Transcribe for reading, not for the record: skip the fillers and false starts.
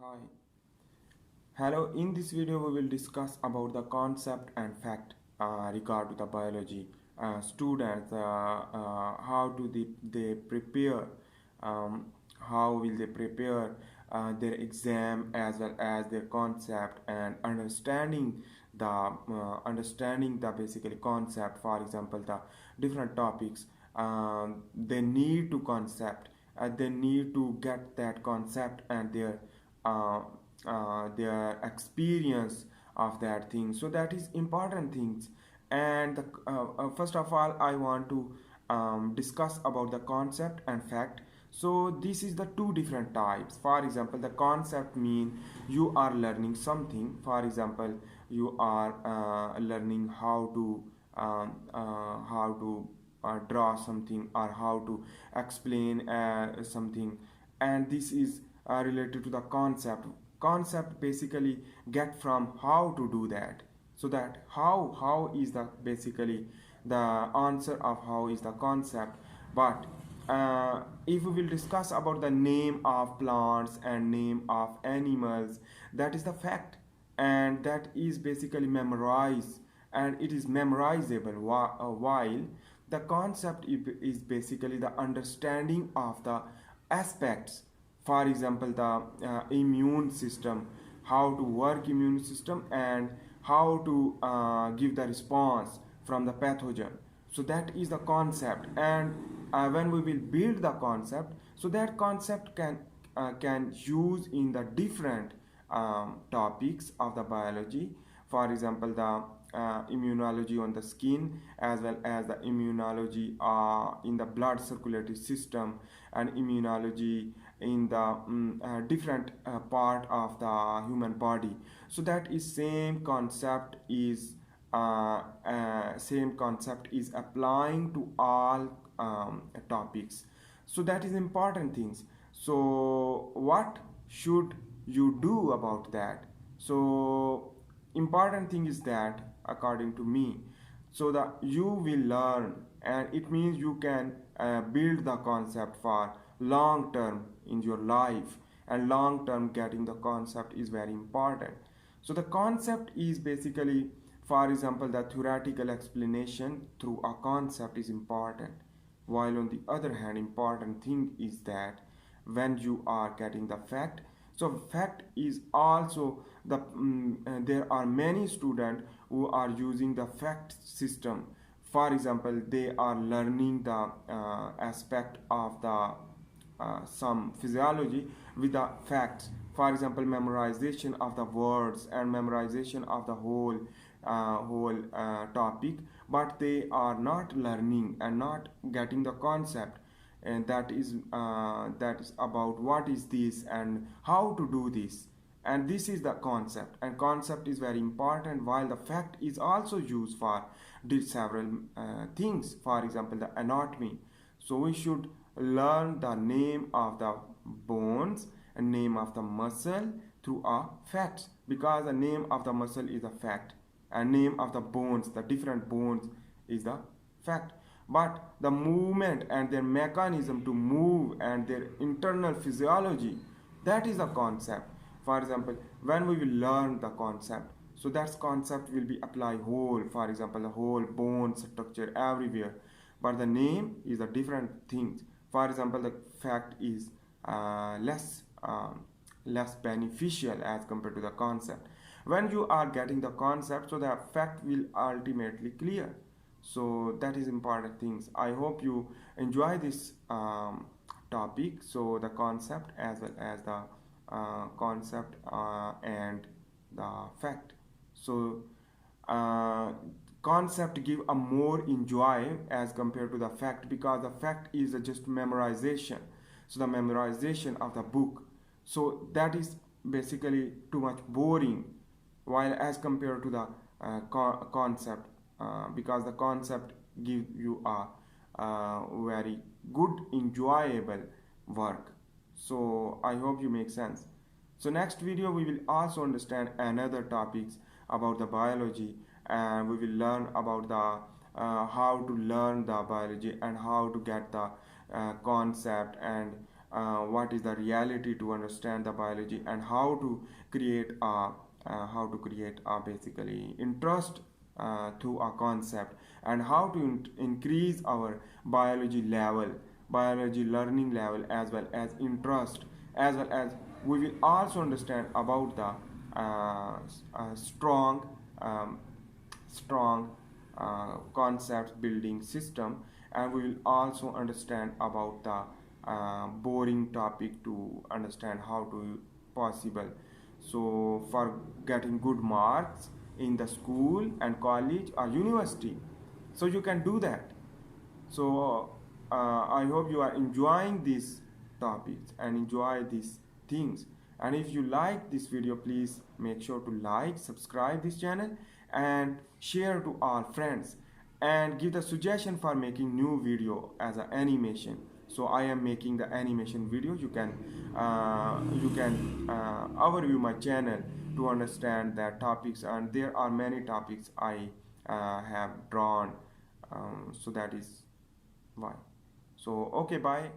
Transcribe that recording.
Hi. Hello, in this video we will discuss about the concept and fact regard to the biology. Students, how do they prepare, how will they prepare their exam as well as their concept and understanding the basically concept. For example, the different topics they need to concept, they need to get that concept and uh, their experience of that thing, so that is important things. And first of all I want to discuss about the concept and fact. So this is the two different types. For example, the concept mean you are learning something. For example, you are learning how to draw something, or how to explain something, and this is related to the concept basically get from how to do that. So that how is the basically the answer of how is the concept. But if we will discuss about the name of plants and name of animals, that is the fact, and that is basically memorized, and it is memorizable, while the concept is basically the understanding of the aspects. For example, the immune system, how to work immune system, and how to give the response from the pathogen. So that is the concept. And when we will build the concept, so that concept can use in the different topics of the biology. For example, the immunology on the skin, as well as the immunology in the blood circulatory system, and immunology in the different part of the human body. So that is same concept is applying to all topics. So that is important things. So what should you do about that? So important thing is that, according to me, so that you will learn, and it means you can build the concept for long term in your life. And long term getting the concept is very important. So the concept is basically, for example, the theoretical explanation through a concept is important, while on the other hand important thing is that when you are getting the fact. So fact is also there are many students who are using the fact system. For example, they are learning the aspect of the some physiology with the facts. For example, memorization of the words and memorization of the whole topic, but they are not learning and not getting the concept, and that is about what is this and how to do this. And this is the concept, and concept is very important, while the fact is also used for several things. For example, the anatomy. So we should learn the name of the bones and name of the muscle through a fact, because the name of the muscle is a fact, and name of the bones, the different bones, is the fact. But the movement and their mechanism to move and their internal physiology, that is a concept. For example, when we will learn the concept, so that concept will be applied whole. For example, the whole bone structure everywhere, but the name is a different thing. For example, the fact is less beneficial as compared to the concept. When you are getting the concept, so the fact will ultimately clear. So that is important things. I hope you enjoy this topic. So the concept as well as the concept and the fact. So uh, concept give a more enjoy as compared to the fact, because the fact is just memorization. So the memorization of the book, so that is basically too much boring, while as compared to the concept, because the concept give you a very good enjoyable work. So I hope you make sense. So next video we will also understand another topics about the biology, and we will learn about the how to learn the biology and how to get the concept, and what is the reality to understand the biology, and how to create a basically interest through a concept, and how to increase our biology learning level, as well as interest, as well as we will also understand about the strong strong concept building system, and we will also understand about the boring topic to understand how to possible, so for getting good marks in the school and college or university, so you can do that. So I hope you are enjoying these topics and enjoy these things. And if you like this video, please make sure to like, subscribe this channel, and share to all friends, and give the suggestion for making new video as an animation. So I am making the animation video. You can overview my channel to understand that topics, and there are many topics I have drawn. So that is why. So okay, bye.